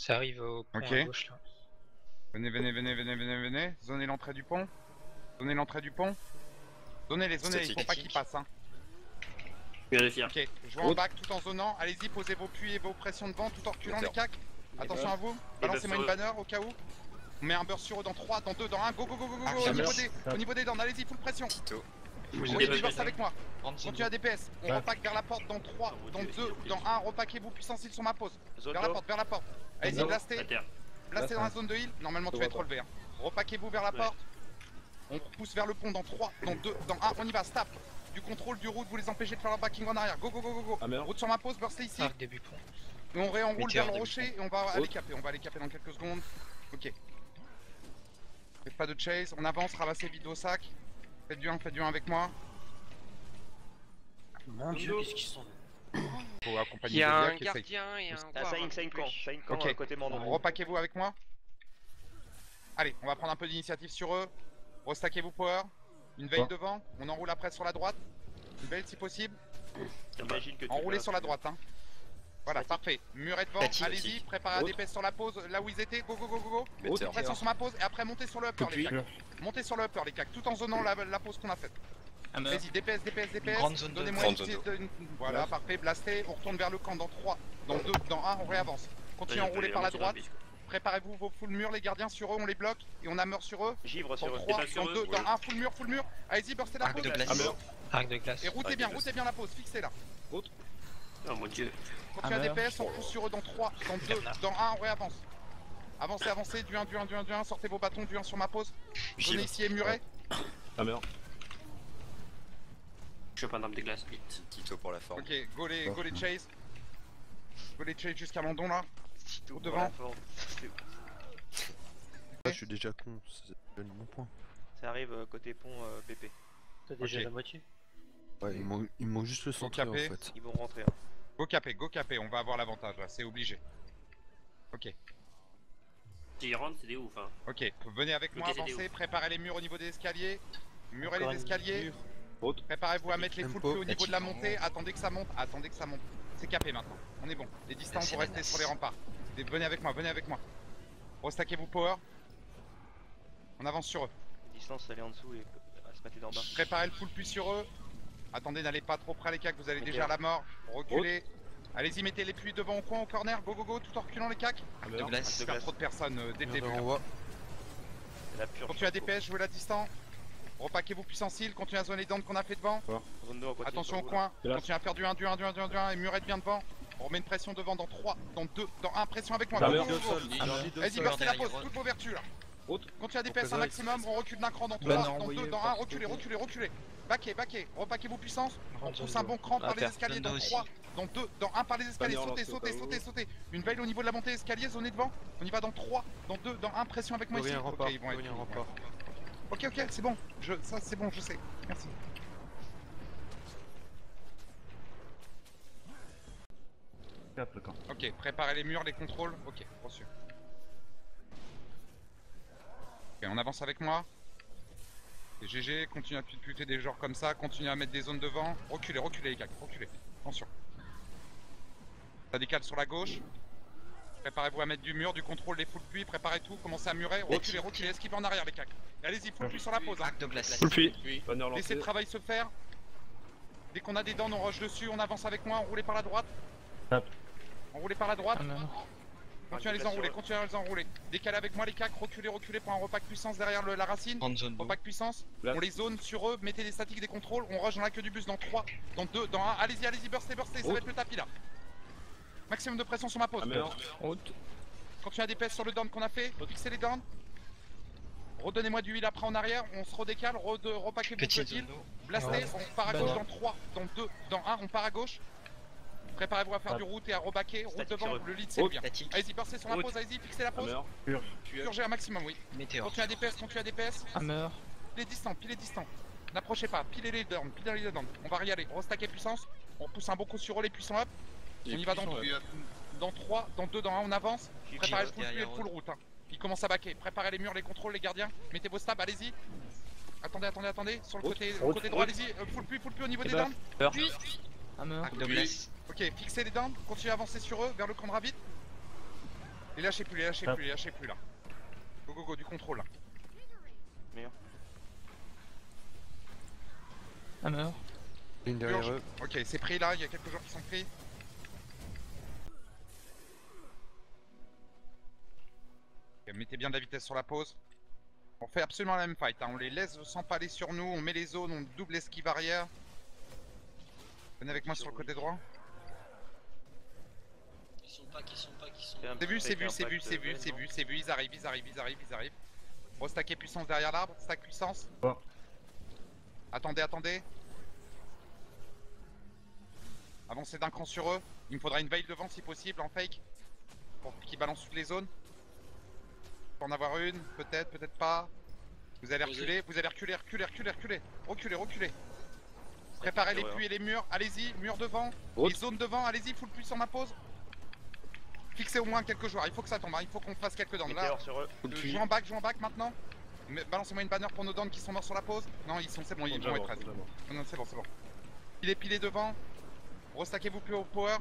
Ça arrive au pont Ok. à gauche là. Venez. Zonez l'entrée du pont. Zonnez l'entrée du pont. Zonnez-les, il faut pas qu'ils passent. Hein. Vérifier. Ok, je vois en back tout en zonant. Allez-y, posez vos puits et vos pressions devant tout en reculant les cacs. Attention à vous. Balancez-moi une banner au cas où. On met un burst sur eux dans 3, dans 2, dans 1. Go. Au niveau des dents, allez-y, full pression. Reculez burst avec moi. Continuez à DPS. On repack vers la porte dans 3, dans 2, dans 1. Repackez-vous puissance heal sur ma pause. Vers la porte. Allez-y, blastez. Blastez dans la zone de heal. Normalement, tu vas être relevé. Repackez-vous vers la porte. On pousse vers le pont dans 3, dans 2, dans 1. On y va, stop. Du contrôle du route, vous les empêchez de faire leur backing en arrière. Go. Route sur ma pause, burstez ici. Début pont. Et on réenroule vers le rocher et on va aller caper. On va aller caper dans quelques secondes. Ok. Faites pas de chase, on avance, ramassez vite au sac. Faites du 1 avec moi. Mon dieu, qu'est-ce qu'ils sont? Faut accompagner Il y a un Zodiac et gardien et un Ah, ça y est, Ok. côté Mandon. Repackez-vous avec moi. Allez, on va prendre un peu d'initiative sur eux. Restackez-vous power. Une veille devant, on enroule après sur la droite. Une veille si possible. J'imagine que tu Enroulez vas- sur la droite. Hein. Voilà, parfait. Muret devant, Statique. allez-y, préparez à DPS sur la pause, là où ils étaient. Go. Mettez Pression sur ma pause et après montez sur le upper les cacs. Montez sur le upper les cacs, tout en zonant la pause qu'on a faite. Vas-y, DPS. Grande zone Donnez-moi une petite... Voilà, parfait, blastez. On retourne vers le camp dans 3, dans 2, dans 1, on réavance. Continuez à enrouler par la droite. Préparez-vous vos full murs, les gardiens sur eux, on les bloque et on ameure sur eux. Givre Dans sur eux. 3, dans 2, dans 1, full mur. Allez-y, burstez la Arc pause. de glace. Arc de glace. Et routez bien la pause, fixez-la. Oh mon dieu. Continuez à DPS, on pousse sur eux dans 3, dans 2, dans 1, on réavance. Avancez, du 1, sortez vos bâtons, du 1 sur ma pause. Zonnez ici et muret. Je chope un arme des glaces, vite. Tito pour la forme. Ok, go les chase. Go les chase jusqu'à Mandon là. Tito devant. Ah, je suis déjà con, c'est le bon point. Ça arrive côté pont BP. T'as déjà Ok. la moitié. Ouais, ils m'ont juste le centré en capé. fait. Ils vont rentrer. Hein. Go caper, on va avoir l'avantage là, c'est obligé. Ok, Si ils rentrent, c'est des ouf. Hein. ok, venez avec moi, Ok, c'est avancez, où préparez les murs au niveau des escaliers. Murez Encore les un escaliers. mur. Préparez-vous à mettre les full Tempo. plus au niveau de la montée, attendez que ça monte. C'est capé maintenant, on est bon. Les distances, vous restez sur les remparts. Venez avec moi. Restackez-vous power. On avance sur eux. Distance, aller en dessous et à se mettre d'en bas. Préparez le full puits sur eux. Attendez, n'allez pas trop près les cacs, vous allez déjà à la mort. Reculez. Allez-y, mettez les puits devant au coin, au corner. Go, tout en reculant les cacs. Arc de glace. Faire trop de personnes dès le début. On là. voit. C'est la pure. Continuez à DPS, jouez la distance. Repackez-vous puissance heal, continuez à zoner les dents qu'on a fait devant. Zone 2, on continue Attention au sur vous, coin, continuez à faire du 1 et murette bien devant. On remet une pression devant dans 3, dans 2, dans 1, pression avec moi. Go. Vas-y, burstez la pause, toutes vos vertus là. Continuez à DPS un maximum, on recule d'un cran dans 3, dans 2, dans 1, reculez. Backez, repackez-vous puissance. On pousse un bon cran par les escaliers dans 3, dans 2, dans 1 par les escaliers. Sautez. Une veille au niveau de la montée escalier, zonez devant. On y va dans 3, dans 2, dans 1, pression avec moi ici. Ok, ils vont être. Ok, c'est bon. Ça c'est bon, je sais. Merci. Ok, préparez les murs, les contrôles. Ok, reçu. Ok, on avance avec moi. Et GG, continuez à puter des genres comme ça, continuez à mettre des zones devant. Reculez les gars, reculez. Attention. Ça décale sur la gauche. Préparez-vous à mettre du mur, du contrôle, les full puits, préparez tout, commencez à murer, reculez, esquivez en arrière les cacs. Et allez-y, full puits sur la pause. Hein. Arc de glace. Laissez le travail se faire. Dès qu'on a des dents, on rush dessus, on avance avec moi, enroulez par la droite. Enroulez par la droite. Continuez à les enrouler, Décalez avec moi les cacs, reculez pour un repack puissance derrière la racine. Grande zone d'eau. Repack puissance, on les zone sur eux, mettez des statiques, des contrôles, on rush dans la queue du bus dans 3, dans 2, dans 1. Allez-y, burstez, ça va être le tapis là. Maximum de pression sur ma pause. Continuez à DPS sur le down qu'on a fait, fixez les downs. Redonnez-moi du heal après en arrière, on se redécale, repackez beaucoup de heal. Blastez, on part à gauche dans 3, dans 2, dans 1, on part à gauche. Préparez-vous à faire du route et à rebacker, route devant, le lead c'est bien. Allez-y, burstez sur la pause, allez-y, fixez la pause. Purgez un maximum, oui. Météore. Continuez à DPS. Hammer. Pilez distant. N'approchez pas, pilez les downs. On va y aller, restacker puissance. On pousse un beau coup sur eux, les puissants up. On y va dans 3, dans 2, dans 1, on avance. Préparez le full puits et le full route. Hein. Ils commencent à backer. Préparez les murs, les contrôles, les gardiens. Mettez vos stabs, allez-y. Attendez. Sur le côté droit, allez-y. Full puits au niveau des downs. Puis. Arc de glace. Ok, fixez les downs. Continuez à avancer sur eux, vers le camp de ravite. Les lâchez plus, les lâchez plus, les lâchez plus là. Go go go, du contrôle là. Hammer. Ligne derrière Purge. eux. Ok, c'est pris là, il y a quelques joueurs qui sont pris. Ok, mettez bien de la vitesse sur la pause. On fait absolument la même fight, hein. On les laisse s'empaler sur nous, on met les zones, on double esquive arrière. Venez avec moi sur le côté droit. Ils sont pas. C'est vu, c'est vu, c'est vu, c'est vu, c'est vu, c'est vu, ils arrivent. Restacker puissance derrière l'arbre, stack puissance. Bon. Attendez. Avancez d'un cran sur eux. Il me faudra une veille devant si possible en fake. Pour qu'ils balancent toutes les zones. Pour en avoir une, peut-être pas. Vous allez reculer, reculer. Préparez les puits et les murs, allez-y, murs devant, les zones devant, allez-y, full puissance en ma pause. Fixez au moins quelques joueurs, il faut que ça tombe, hein. Il faut qu'on fasse quelques downs. Là, joue en back maintenant. Balancez-moi une banner pour nos downs qui sont morts sur la pause. Non, c'est bon, ils vont être restés. Non, c'est bon. Pilez devant. Restackez-vous plus au power.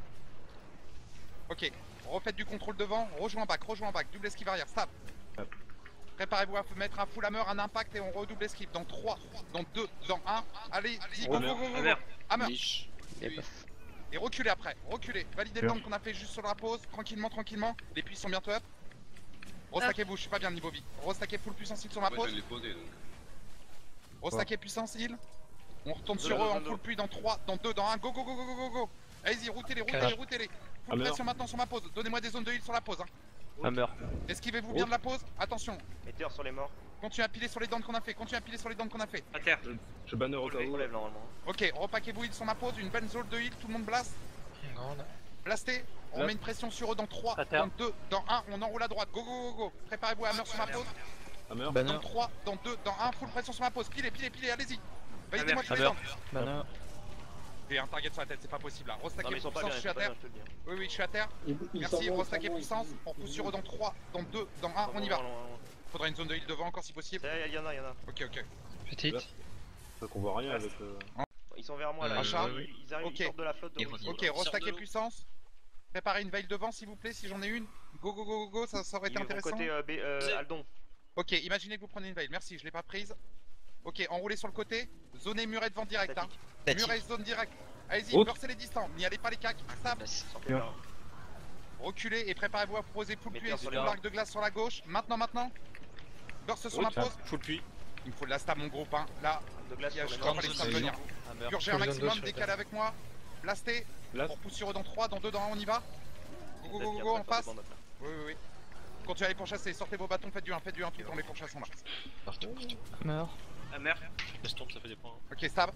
Ok, refaites du contrôle devant, rejoins en back, double esquive arrière, stop. Préparez-vous à mettre un full hammer, un impact et on redouble esquive dans 3, dans 2, dans 1. Allez, go. Hammer. Et reculez après, validez le temps qu'on a fait juste sur la pause, tranquillement. Les puits sont bientôt up. Restackez-vous, je suis pas bien niveau vie. Restackez full puissance heal sur ma pause. Restackez puissance heal. On retourne sur eux en full puits dans 3, dans 2, dans 1. Go. Allez-y, routez-les. Full pression maintenant sur ma pause. Donnez-moi des zones de heal sur la pause. Hein. Hammer. Esquivez-vous bien de la pause. Attention. Mettez sur les morts. Continuez à piler sur les dents qu'on a fait. À terre. Je banner au cas où. Relève normalement. Ok, repaquez-vous heal sur ma pause. Une bonne zone de heal. Tout le monde blast. Blastez. On met une pression sur eux dans 3, dans 2, dans 1. On enroule à droite. Go. Préparez-vous à hammer sur ma pause. Dans 3, dans 2, dans 1. Full pression sur ma pause. Pilez. Allez-y. Validez-moi tous les dents. Banner. J'ai un target sur la tête, c'est pas possible là. Restacker puissance, je suis à terre. Oui, je suis à terre. Merci, restacker puissance. On pousse sur eux dans 3, dans 2, dans 1, on y va. Faudra une zone de heal devant encore si possible. Il y en a. Ok. Petite. Donc on voit rien avec. Ils sont vers moi là. Achat. Ils arrivent, ils sortent de la flotte. Ok, restacker puissance. Préparez une veille devant s'il vous plaît si j'en ai une. Go, ça aurait été intéressant. Côté Aldon. Ok, imaginez que vous prenez une veille. Merci, je l'ai pas prise. Ok, enroulez sur le côté. Zonez muret devant direct. Hein. Muret zone direct. Allez-y, burstez les distants. N'y allez pas les cacs. Stable. Reculez et préparez-vous à proposer full puits sur l'arc de glace sur la gauche. Maintenant. Burst sur ma pause. Full puits. Il me faut de la stab mon groupe. Hein. Là, je crois pas les stabs venir. Purgez un maximum, décalez avec moi. Blastez. On pousse sur eux dans 3, dans 2, dans 1, on y va. Go, en face. Oui. Continuez à les pourchasser. Sortez vos bâtons, faites du 1, tout en les pourchassant là. Hammer. Laisse tomber, ça fait des points. Ok, stab.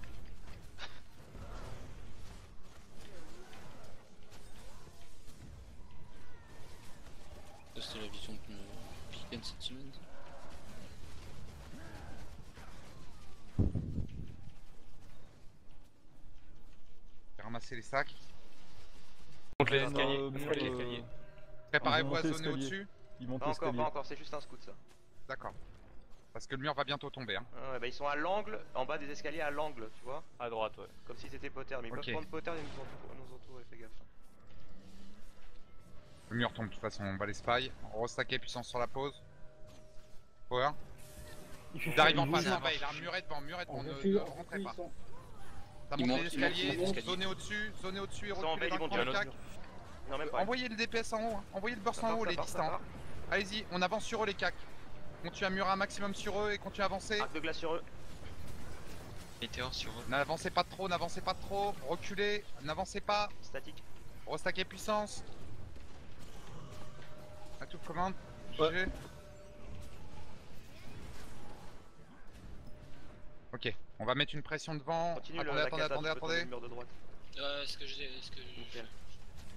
Ça, c'était la vision de Piquen cette semaine. J'ai ramassé les sacs. Monte les escaliers. Préparez-vous à zoner au-dessus. Ils montent Pas encore, c'est juste un scout ça. D'accord. Parce que le mur va bientôt tomber. Hein. Ouais, bah ils sont à l'angle, en bas des escaliers à l'angle, tu vois. À droite, ouais. Comme si c'était Potter, mais ils peuvent prendre Potter et nous entourer, fais gaffe. Le mur tombe de toute façon, on va les spy. Restacker puissance sur la pause. Power. Ils arrivent en face, veille, là, muret devant, ne rentrez pas. Ça monte les escaliers, zonez au-dessus et reculez dans le coin des cacs. Envoyez le DPS en haut, hein. Envoyez le burst en haut, les distants. Allez-y, on avance sur eux les cacs. Continuez à murer un maximum sur eux et continuez à avancer. Arc de glace sur eux. Météore sur eux. N'avancez pas trop, reculez, n'avancez pas. Statique. Restacker puissance. À toute commande. Ouais. Ok, on va mettre une pression devant. Continue Attendez. Le mur de droite.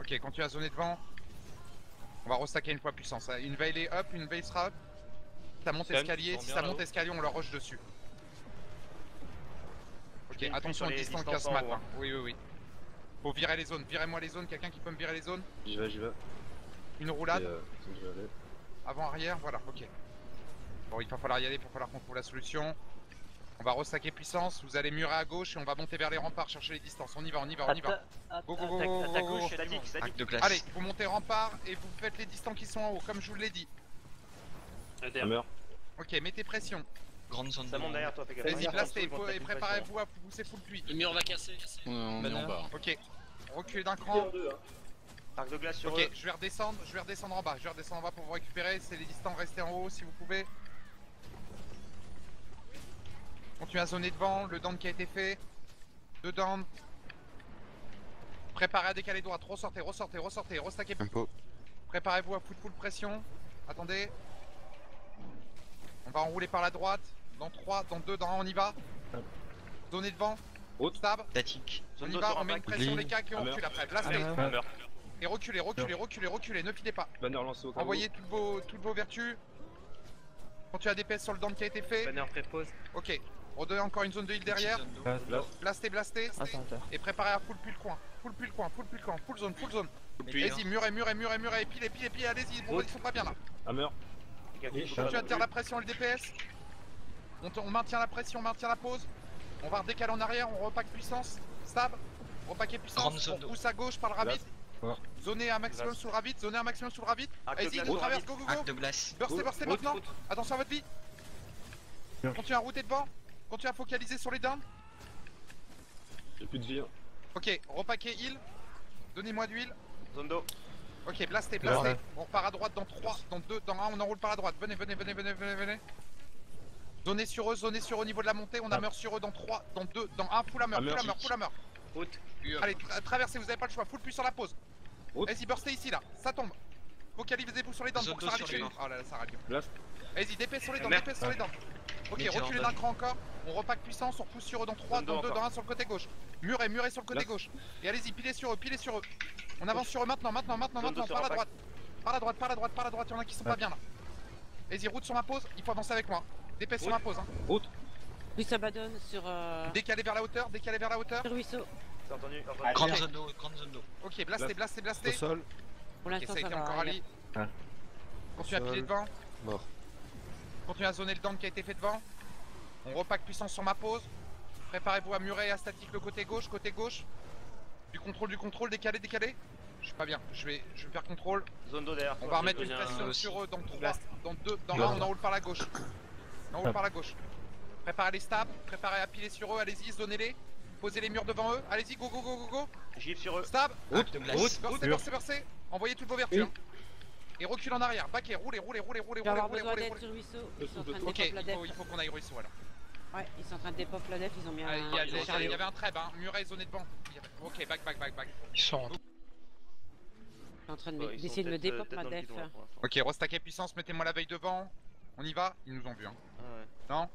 Ok, continue à zoner devant. On va restacker une fois puissance. Une veille est up, une veille sera up. Ça monte escalier, si ça monte escalier, on leur rush dessus. Ok, attention aux distances qui se matin. Oui. Faut virer les zones, virez-moi les zones, quelqu'un qui peut me virer les zones. J'y vais. Une roulade. Avant, arrière, voilà, ok. Bon, il va falloir y aller, il va falloir qu'on trouve la solution. On va restacker puissance, vous allez murer à gauche et on va monter vers les remparts, chercher les distances. On y va, on y va, on y va. Go, go, go, go, À ta go, go. gauche, statique. Arc de glace. Allez, vous montez rempart et vous faites les distants qui sont en haut, comme je vous l'ai dit. Hammer. Ok, mettez pression. Grande zone Ça monte derrière toi, fais gaffe. Vas-y, blastez, et préparez-vous à pousser full pluie. Le mur va casser. On est en bas. Ok, reculez d'un cran. Arc de glace sur Ok, eux. je vais redescendre en bas. Je vais redescendre en bas pour vous récupérer. C'est les distants, restez en haut si vous pouvez. Continuez à zoner devant, le down qui a été fait. 2 down. Préparez à décaler droite, ressortez, restackez. Tempo. Préparez-vous à foutre full pression. Attendez. On va enrouler par la droite. Dans 3, dans 2, dans 1, on y va. Zonez devant. Haute. Stab. Statique. On y Zone va, sur on met une impact. pression les cacs et on Hammer. recule après. Blastez. Hammer. Et reculez, ne filez pas. Banner lancé au cas où. Envoyez toutes vos vertus. Continuez à DPS sur le down qui a été fait. Banner pré-pause. Ok. Redonnez encore une zone de heal derrière. Blastez. Et préparez à full pull coin. Full zone. Allez-y, murez. Pile, allez-y. Bon, ils sont pas bien là. Hammer. Continue à tenir la pression, le DPS. On maintient la pression, on maintient la pause. On va redécaler en arrière, on repack puissance. Stab. Repacker Grande puissance. zone On pousse à gauche par le rabbit. Ouais. Zonez un maximum sous le rabbit. Arc de Allez-y, glace on sur traverse, rabbit. go. Arc de glace. Burstez maintenant. Attention à votre vie. Continuez à router devant. Continuez à focaliser sur les downs. J'ai plus de vie. Hein. Ok, repaquez heal. Donnez-moi d'huile. Zone d'eau. Ok, blastez. On repart à droite dans 3, dans 2, dans 1, on enroule par la droite. Venez. Zonez sur eux au niveau de la montée. On a meurt sur eux dans 3, dans 2, dans 1. Full hammer. Haute. Allez, traversez, vous avez pas le choix. Full push sur la pause. Haute. Vas-y, burstez ici là. Ça tombe. Focalisez-vous sur les dents pour que ça Zoto sur rallume. les Oh là là, ça rallume. Blast. Vas-y, DP sur les dents, Merde. DP sur les dents. Ok, Météore reculez d'un cran encore. On repack puissance, on repousse sur eux dans 3, Zone dans d'eau 2, dans encore. 1 sur le côté gauche. Murez sur le côté Là. gauche. Et allez-y, pilez sur eux. On avance sur eux maintenant, Zone d'eau sur par la impact. droite. Par la droite, il y en a qui sont pas bien là. Vas-y, route sur ma pause, il faut avancer avec moi. DP sur ma pause. Hein. Lui s'abandonne sur Décalez vers la hauteur. le ruisseau. C'est entendu. Grande zone d'eau. Ok, blastez. Au sol. Pour Ok, l'instant, ça a ça été va. encore Ali. Continue à Sol. piler devant. Mort. Continue à zoner le down qui a été fait devant. On repack puissance sur ma pause. Préparez-vous à murer et à statique le côté gauche. Du contrôle, décalé. Je suis pas bien, je vais faire contrôle. Zone d'eau derrière. On va remettre une bien, pression aussi. sur eux dans 3, dans 2, dans 1, on enroule par la gauche. Préparez les stabs, préparez à piler sur eux, allez-y, zonez-les. Posez les murs devant eux, allez-y, go. Gifle sur eux. Stab, Arc de glace. burstez. Envoyez toutes vos vertus. Hein. Et recule en arrière, baquez, roulez. Il va avoir besoin d'aide sur le ruisseau. Ils sont en train de Ok, dépop la def. il faut qu'on aille ruisseau alors. Ouais, ils sont en train de dépop la def, ils ont mis Ah, un il y chariot. avait un treb, hein, muret zoné devant. Ok, back. Ils sont en Ils sont en train Ouais, ils sont d'essayer de me peut-être, dépop ma dans le def. guidon, là, pour l'instant. Ok, restacker puissance, mettez-moi la veille devant. On y va, ils nous ont vu. Hein. Ah ouais. Non.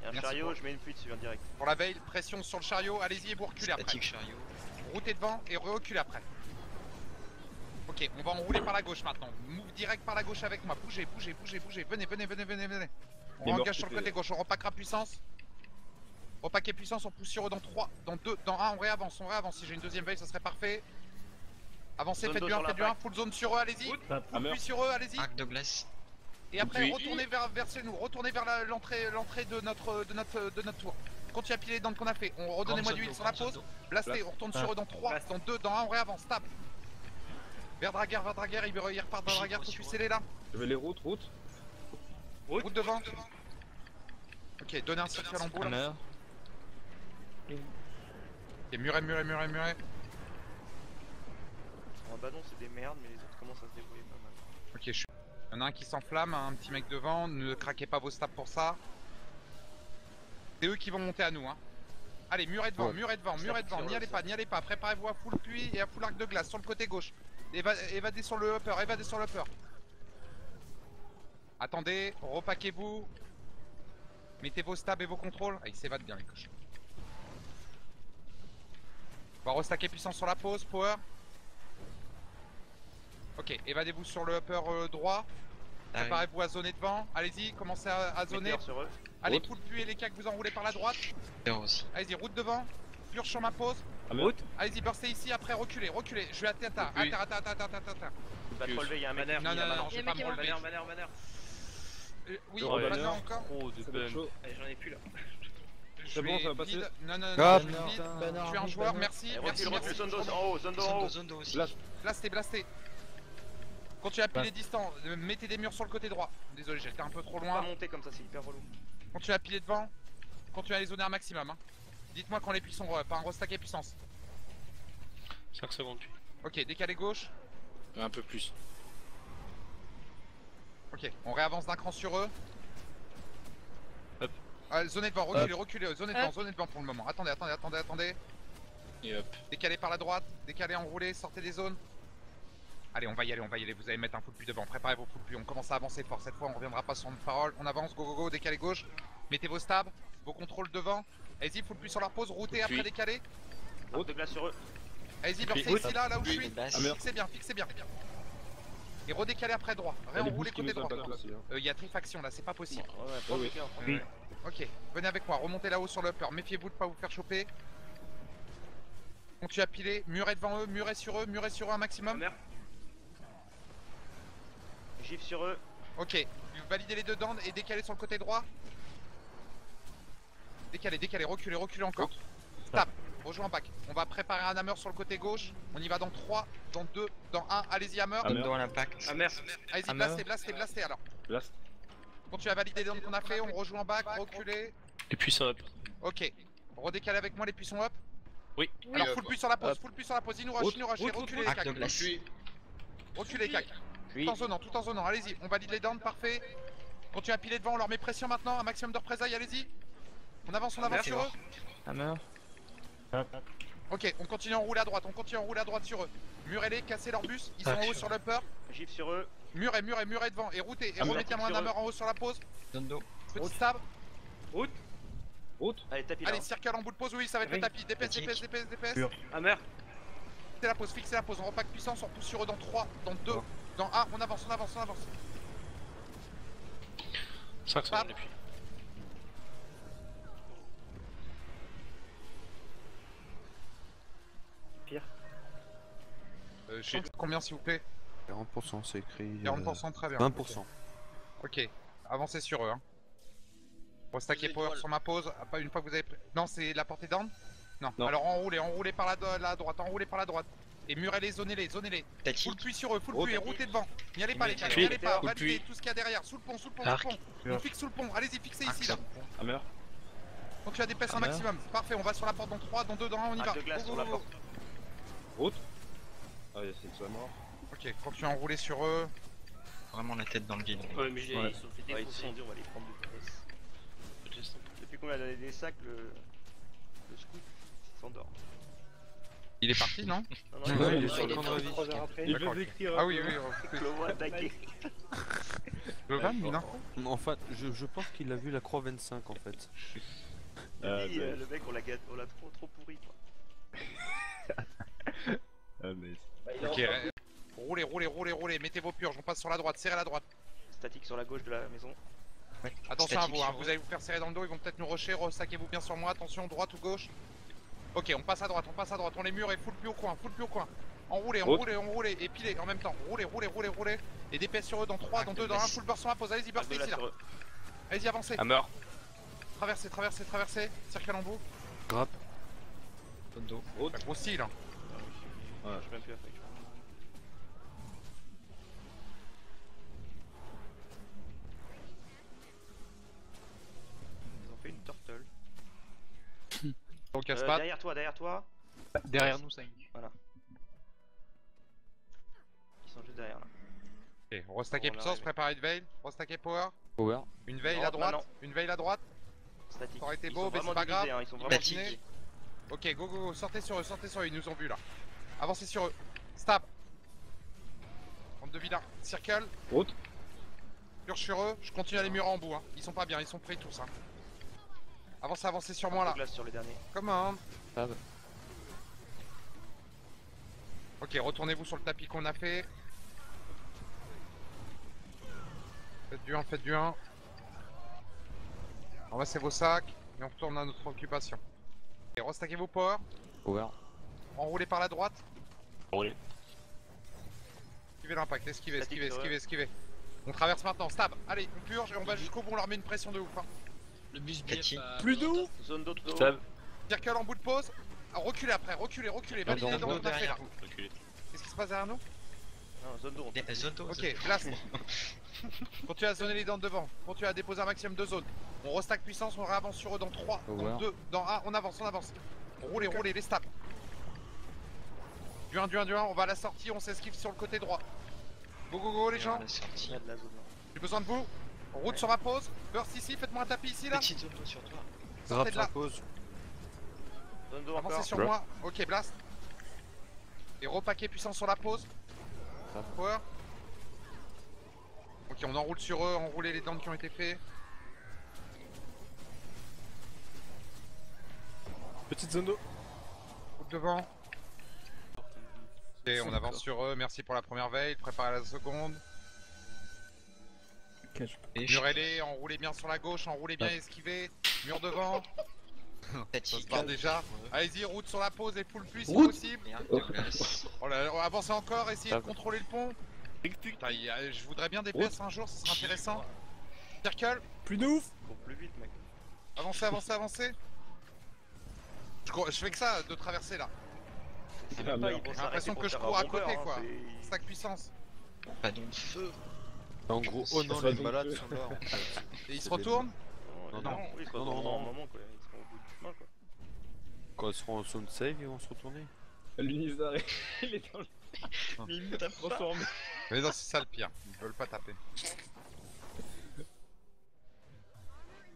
Il y a un Merci chariot, beaucoup. je mets une fuite, tu viens direct. Pour la veille, pression sur le chariot, allez-y et vous reculez après. statique chariot. Routez devant et reculez après. Ok, on va enrouler par la gauche maintenant. Move direct par la gauche avec moi. Bougez. Venez. On Il est mort, engage sur le coupé. côté gauche, on repackera puissance. Repacker puissance, on pousse sur eux dans 3, dans 2, dans 1, on réavance. Si j'ai une deuxième veille, ça serait parfait. Avancez, Zone faites d'eau du 1, sur faites du 1, l'impact. full zone sur eux, allez-y. Hammer. Puis sur eux, allez-y. Arc de glace. Et après, Oui. retournez vers chez nous, retournez vers l'entrée de notre tour. Continuez à piler les dents qu'on a fait. Redonnez-moi du heal sur la pause. Blastez, on retourne sur eux dans 3, dans 2, dans 1, on réavance, stable. Vers Draguer, il repart dans Draguer, faut sceller là. Je vais les routes. Route devant. Ok, donnez un circuit à l'embout là. Ok, muré. En bas non, c'est des merdes, mais les autres commencent à se débrouiller pas mal. Ok, il y en a un qui s'enflamme, un petit mec devant, ne craquez pas vos stabs pour ça. C'est eux qui vont monter à nous, hein. Allez, murez devant, n'y allez pas, préparez-vous à full pluie et à full arc de glace sur le côté gauche. Évadez sur le upper. Attendez, repaquez-vous. Mettez vos stabs et vos contrôles. Ah, ils s'évadent bien les cochons. On va restacker puissance sur la pause, power. Ok, évadez-vous sur le upper droit. Préparez-vous à zoner devant. Allez-y, commencez à zoner. Météore sur eux. Allez, Route. full pluie et les cacs vous enroulez par la droite. Météore aussi. Allez-y, route devant. Purge sur ma pause. Hammer. Allez-y, burstez ici, après reculez. Je vais à terre. Va te relever, il y a un mec. Non, je vais pas me relever. Banner. Oui, Le banner banner. encore. Trop de Ça va être bump. chaud. Allez, j'en ai plus là. Je bon, vais ça va passer. vide. Non, non, Ah, non, je vais vide. Banner, Je suis un banner, joueur, banner. merci, Allez, merci, recule, merci. zone d'eau en haut, zone d'eau en haut. Zone d'eau aussi. Blast. Blasté, blasté. Continuez à piler distant, mettez des murs sur le côté droit. Désolé, j'étais un peu trop Pas loin. monter comme ça, c'est hyper relou. Continuez à piler devant. Continuez à les zoner un maximum. Hein. Dites-moi quand les puissants pas un restack et puissance. 5 secondes. Ok, décalé gauche. Un peu plus. Ok, on réavance d'un cran sur eux. Hop. Zonez devant, reculez, reculez, zonez devant pour le moment. Attendez, attendez, attendez, attendez. Et hop. Décalé par la droite, décalé enroulé, sortez des zones. Allez, on va y aller, vous allez mettre un full puits devant, préparez vos full puits, on commence à avancer fort cette fois, on reviendra pas sur notre parole, on avance, go go go, décalé gauche, mettez vos stabs, vos contrôles devant, allez-y, full puits sur leur pause, routez après décalé, Route de glace sur eux. allez-y, versez ici là où je suis, Basse. fixez bien, et redécalez après droit, Il y a des réenroulez boosts qui côté nous droit. attaquent aussi. Hein. Il y a trifaction là, c'est pas possible. Ouais, oui. oui. Ok, venez avec moi, remontez là-haut sur le upper, méfiez-vous de pas vous faire choper. Continuez à piler, murez devant eux, murez sur eux un maximum. Merde. Gifle sur eux. Ok, validez les deux dents et décalez sur le côté droit. Décalez, reculez encore. Stab, rejoins en back. On va préparer un hammer sur le côté gauche. On y va dans 3, dans 2, dans 1. Allez-y, hammer. Hammer. Zone d'eau à l'impact. Ah merde. Allez-y, Hammer. blastez alors. Blast. Continuez à valider les dents qu'on a fait. On rejoint en back, reculez. Et puis ça hop. Ok, redécalez avec moi les puissants up. Oui. Alors, full puits sur la pause, il nous rush, reculez les Arc de cacs. glace. Reculez les cacs. Tout en zonant, allez-y, on valide les dents, parfait. Continuez à piler devant, on leur met pression maintenant, un maximum de représailles, allez-y. On avance sur eux. Hammer. Ok, on continue à enrouler à droite, sur eux. Murez-les, cassez leur bus, ils sont en haut sur l'upper. Gifle sur eux. Murez devant et routez. Et Hammer. remettez-moi un hammer en haut sur la pause. Zone d'eau. Petit stab. Route. Allez, tapis là. Allez, circle en bout de pause, oui, ça va être le tapis. DPS. Ah merde. Fixez la pause, on repack puissance, on pousse sur eux dans 3, dans 2, dans 1, on avance. 5 secondes et puis. Je sais combien s'il vous plaît? 40%, c'est écrit. 40%, très bien. 20%. Ok, avancez sur eux. Hein. Restacker power sur ma pause. Pas une fois que vous avez pris. Non, c'est la portée down? Non. Alors enroulez par la droite, Et murez-les, zonez-les. Full Tactique. puits sur eux, full puits, et routez devant. N'y allez pas les gars, Puis, n'y allez pas. full Validez puits. tout ce qu'il y a derrière. Sous le pont. Arc. On fixe sous le pont. Allez-y, fixez Arc ici sur là. le pont. Hammer. Donc tu as des pèses un maximum. Parfait, on va sur la porte dans 3, dans 2, dans 1, on y va. Arc de glace sur la porte. Route. Ah, c'est ça mort. Ok, continue à enrouler sur eux. Vraiment la tête dans le vide. Ouais, mais ils sont fait Ouais, ils sont durs, on va les prendre de vitesse. Depuis qu'on a donné des sacs, le scout s'endort. Il est parti, non? Non, Ouais, il est non, sur il le est camp de revis. Il D'accord. veut décrire. Ah oui. Clovo attaqué. Le van, une info? Enfin, je pense qu'il a vu la croix 25 en fait. Lui, le mec, on l'a trop pourri quoi. Ok, roulez, mettez vos purges, on passe sur la droite, serrez la droite. Statique sur la gauche de la maison. Attention à Statique vous, hein, sur vous eux. allez vous faire serrer dans le dos, ils vont peut-être nous rusher, ressaquez-vous bien sur moi, attention, droite ou gauche. Ok, on passe à droite, on les murs et full plus au coin. Enroulez, et pilez en même temps, roulez. Et DPS sur eux dans 3, dans 2, dans 1, full burst sur la pause, allez-y, burst Arc de ici glace là. sur eux. Allez-y, avancez. Hammer. Traversez, circle en bout. Grappe. Zone d'eau. Gros style, hein. Je suis même plus affecté. Ils ont fait une turtle. On casse pas. Derrière toi. Derrière nous, ça. Voilà. Ils sont juste derrière là. Ok, restacker On puissance, arrive. préparez une veille, restacker power. Power. Une veille Non, à droite, maintenant. Statique. Ça aurait été Ils beau, sont mais vraiment c'est pas grave. divisés, hein, ils sont vraiment Statique. divisés. Ok, go, sortez sur eux, ils nous ont vu là. Avancez sur eux. Stab. Bande de vilains. Circle. Route. Purge sur eux, je continue à les murer en bout. Hein. Ils sont pas bien, ils sont pris tous. Hein. Avancez sur moi Arc là. de glace sur les derniers. Comment? Stab. Ok, retournez-vous sur le tapis qu'on a fait. Faites du 1. Ramassez vos sacs et on retourne à notre occupation. Et restackez vos power. Power. Enroulez par la droite. Roulez. Esquivez l'impact, esquivez. Statique sur eux. Esquivez. On traverse maintenant, stab. Allez, on purge et on va jusqu'au bout, on leur met une pression de ouf. Hein. Le bus Cathy. BF. Plus d'eau. Zone d'eau tout haut. Stab. Circle en bout de pause. Ah, reculez après, reculez. Validez dans ce qu'on a fait là. Qu'est-ce qui se passe derrière nous? Non, zone d'eau. Zone d'eau. Ok, blast. Continue à zoner les dents de devant. Continue à déposer un maximum de zones. On restack puissance, on réavance sur eux dans 3, dans 2, dans 1. On avance. Roulez, les stabs. Du 1, on va à la sortie, on s'esquive sur le côté droit. Go les gens. Il y a de la zone. J'ai besoin de vous. Route sur ma pause. Burst ici, faites-moi un tapis ici là. Petite zone d'eau sur toi. Sortez Grave de là. sa pause. Zone d'eau Avancez encore. sur moi. Ok, blast. Et repaquer puissance sur la pause. Power. Ok, on enroule sur eux, enrouler les dents qui ont été faits. Petite zone d'eau. Route devant. Ok, on avance sur eux, merci pour la première veille, préparez la seconde. Murez-les, enroulez bien sur la gauche, enroulez bien, esquivez. Mur devant. Ça se part déjà. Allez-y, route sur la pause et full plus si possible. Oh là, avancez encore, essayez de contrôler le pont. Putain, je voudrais bien des PS un jour, ce serait intéressant. Circle. Plus de ouf. Cours plus vite, mec. Avancez. Je fais que ça de traverser là. C'est même pas, ils vont J'ai l'impression s'arrêter que je pour cours à faire un côté bumper, quoi. hein, c'est- Stack puissance. Pas de feu. En gros, oh non, les malades sont là. En fait. Et ils se retournent. Non, oui, ils se retrouvent non. un moment quoi. Ils seront au bout du chemin quoi. Quand ils seront en zone save, ils vont se retourner. L'Unizar, il est dans le Mais il me tape pas. transformé. Mais non, c'est ça le pire. Ils veulent pas taper.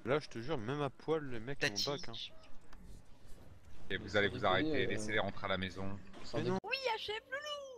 Là, je te jure, même à poil, les mecs ils Tati. vont back. Hein. Et vous allez vous arrêter, laissez-les rentrer à la maison. Mais non. Oui, achève Loulou.